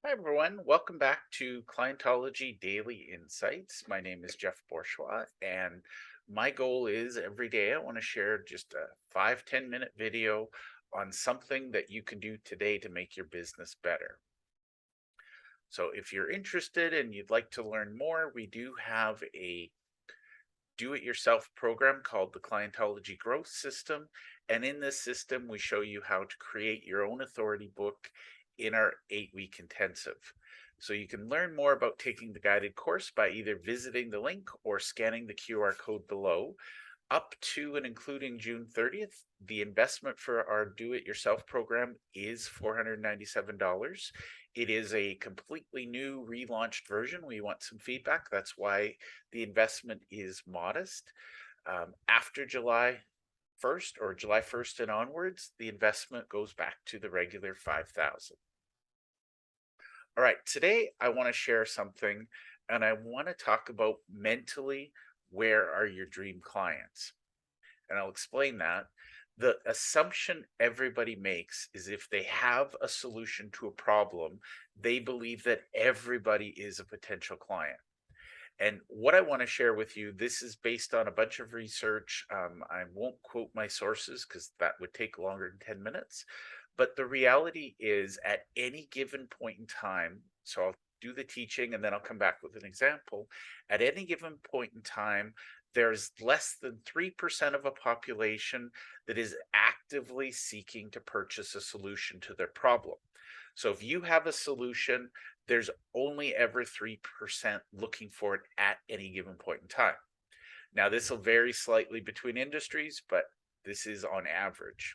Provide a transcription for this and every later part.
Hi, everyone. Welcome back to Clientology Daily Insights. My name is Jeff Bourgeois, and my goal is every day I want to share just a 5-10 minute video on something that you can do today to make your business better. So, if you're interested and you'd like to learn more, we do have a do it yourself program called the Clientology Growth System. And in this system, we show you how to create your own authority book in our 8-week intensive. So you can learn more about taking the guided course by either visiting the link or scanning the QR code below. Up to and including June 30th, the investment for our do it yourself program is $497. It is a completely new relaunched version. We want some feedback. That's why the investment is modest. After July 1st or July 1st and onwards, the investment goes back to the regular 5,000. All right, today I want to share something and I want to talk about mentally where are your dream clients? And I'll explain that. The assumption everybody makes is if they have a solution to a problem, they believe that everybody is a potential client. And what I want to share with you, this is based on a bunch of research. I won't quote my sources because that would take longer than 10 minutes. But the reality is, at any given point in time, so I'll do the teaching and then I'll come back with an example. At any given point in time, there's less than 3% of a population that is actively seeking to purchase a solution to their problem. So if you have a solution, there's only ever 3% looking for it at any given point in time. Now, this will vary slightly between industries, but this is on average.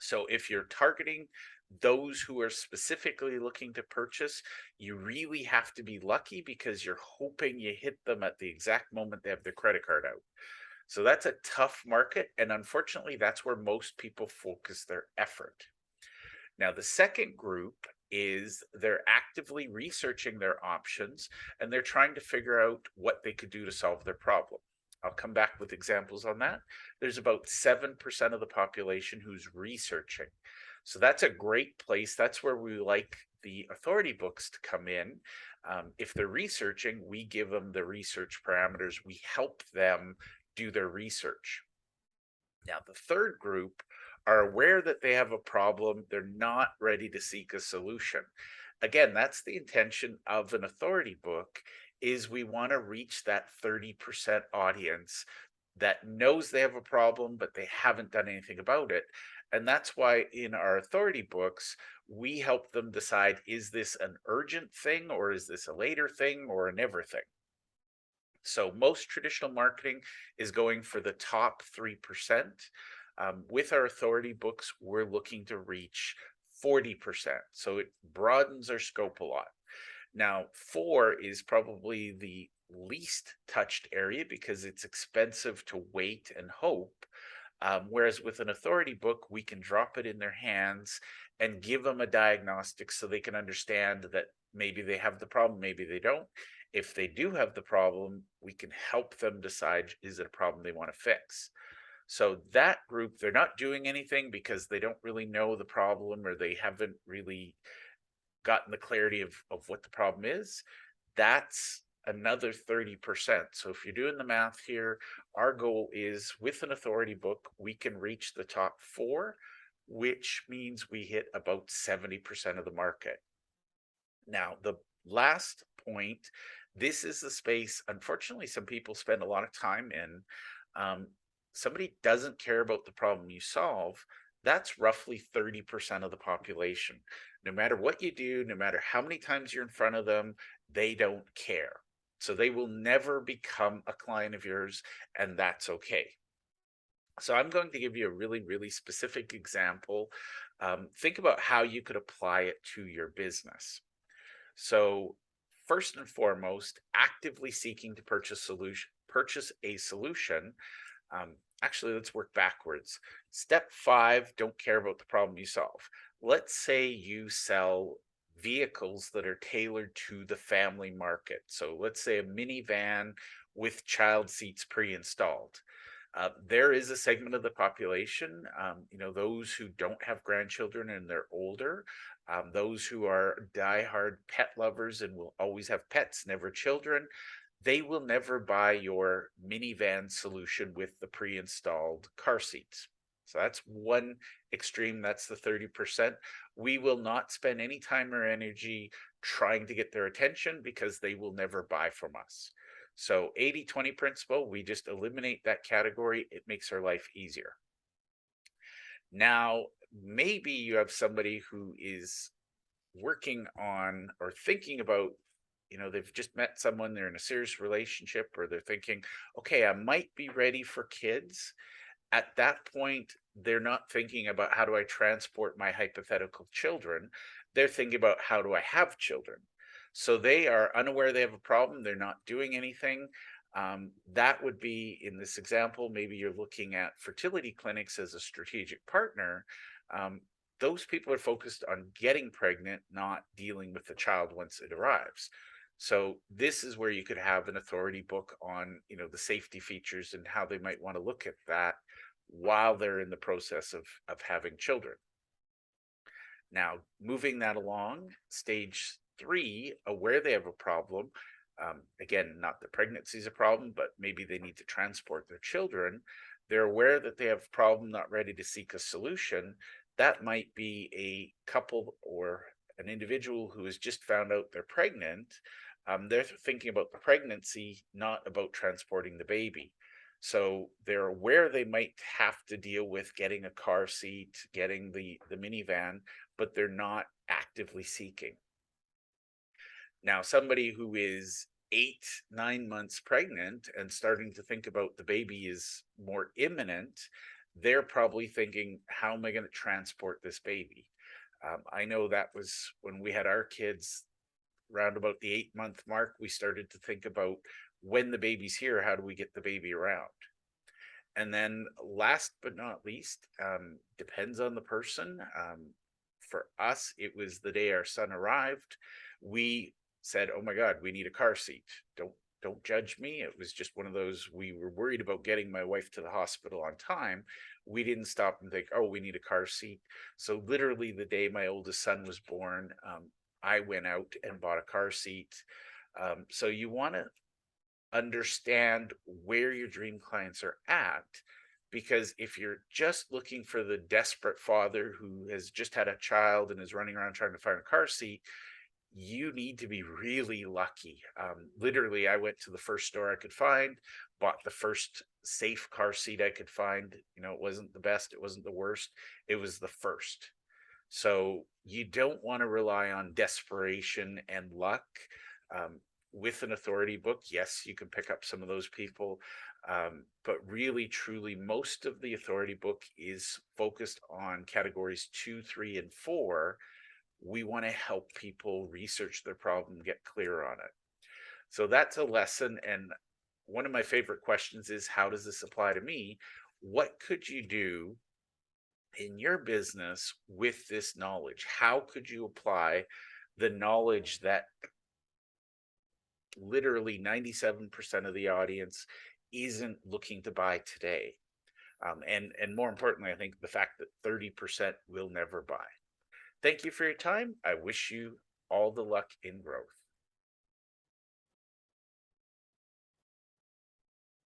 So if you're targeting those who are specifically looking to purchase, you really have to be lucky because you're hoping you hit them at the exact moment they have their credit card out. So that's a tough market. And unfortunately, that's where most people focus their effort. Now, the second group is they're actively researching their options and they're trying to figure out what they could do to solve their problem. I'll come back with examples on that. There's about 7% of the population who's researching. So that's a great place. That's where we like the authority books to come in. If they're researching, we give them the research parameters. We help them do their research. Now, the third group are aware that they have a problem. They're not ready to seek a solution. Again, that's the intention of an authority book is we want to reach that 30% audience that knows they have a problem, but they haven't done anything about it. And that's why in our authority books, we help them decide, is this an urgent thing or is this a later thing or a never thing? So most traditional marketing is going for the top 3%. With our authority books, we're looking to reach 40%. So it broadens our scope a lot. Now, 4 is probably the least touched area because it's expensive to wait and hope. Whereas with an authority book, we can drop it in their hands and give them a diagnostic so they can understand that maybe they have the problem, maybe they don't. If they do have the problem, we can help them decide, is it a problem they want to fix? So that group, they're not doing anything because they don't really know the problem or they haven't really gotten the clarity of what the problem is. That's another 30%. So if you're doing the math here, our goal is with an authority book, we can reach the top 4, which means we hit about 70% of the market. Now, the last point, this is the space, unfortunately, some people spend a lot of time in. Somebody doesn't care about the problem you solve, that's roughly 30% of the population. No matter what you do, no matter how many times you're in front of them, they don't care. So they will never become a client of yours, and that's okay. So I'm going to give you a really, really specific example. Think about how you could apply it to your business. So first and foremost, actively seeking to purchase a solution. Actually, let's work backwards. Step 5, don't care about the problem you solve. Let's say you sell vehicles that are tailored to the family market. So let's say a minivan with child seats pre-installed. There is a segment of the population, those who don't have grandchildren and they're older, those who are diehard pet lovers and will always have pets, never children. They will never buy your minivan solution with the pre-installed car seats. So that's one extreme. That's the 30%. We will not spend any time or energy trying to get their attention because they will never buy from us. So 80-20 principle, we just eliminate that category. It makes our life easier. Now, maybe you have somebody who is working on or thinking about, they've just met someone, they're in a serious relationship, or they're thinking, okay, I might be ready for kids. At that point, they're not thinking about how do I transport my hypothetical children. They're thinking about how do I have children. So they are unaware they have a problem. They're not doing anything. That would be, in this example, maybe you're looking at fertility clinics as a strategic partner. Um, those people are focused on getting pregnant, not dealing with the child once it arrives. So this is where you could have an authority book on, the safety features and how they might want to look at that while they're in the process of having children. Now, moving that along, stage 3, aware they have a problem. Again, not that pregnancy is a problem, but maybe they need to transport their children. They're aware that they have a problem, not ready to seek a solution. That might be a couple or an individual who has just found out they're pregnant. They're thinking about the pregnancy, not about transporting the baby. So they're aware they might have to deal with getting a car seat, getting the minivan, but they're not actively seeking. Now, somebody who is 8-9 months pregnant and starting to think about the baby is more imminent, they're probably thinking, how am I going to transport this baby? I know that was when we had our kids, round about the 8-month mark, we started to think about, when the baby's here, how do we get the baby around? And then last but not least, depends on the person. For us, it was the day our son arrived. We said, oh my God, we need a car seat. Don't judge me. It was just one of those, we were worried about getting my wife to the hospital on time. We didn't stop and think, oh, we need a car seat. So literally the day my oldest son was born, I went out and bought a car seat. So you want to understand where your dream clients are at, because if you're just looking for the desperate father who has just had a child and is running around trying to find a car seat, you need to be really lucky. Literally, I went to the first store I could find, bought the first safe car seat I could find. It wasn't the best, it wasn't the worst, it was the first. So you don't want to rely on desperation and luck. With an authority book, yes, you can pick up some of those people. But really, truly, most of the authority book is focused on categories 2, 3, and 4. We want to help people research their problem, get clear on it. So that's a lesson. And one of my favorite questions is, how does this apply to me? What could you do in your business with this knowledge? How could you apply the knowledge that literally 97% of the audience isn't looking to buy today? And more importantly, I think the fact that 30% will never buy. Thank you for your time. I wish you all the luck in growth.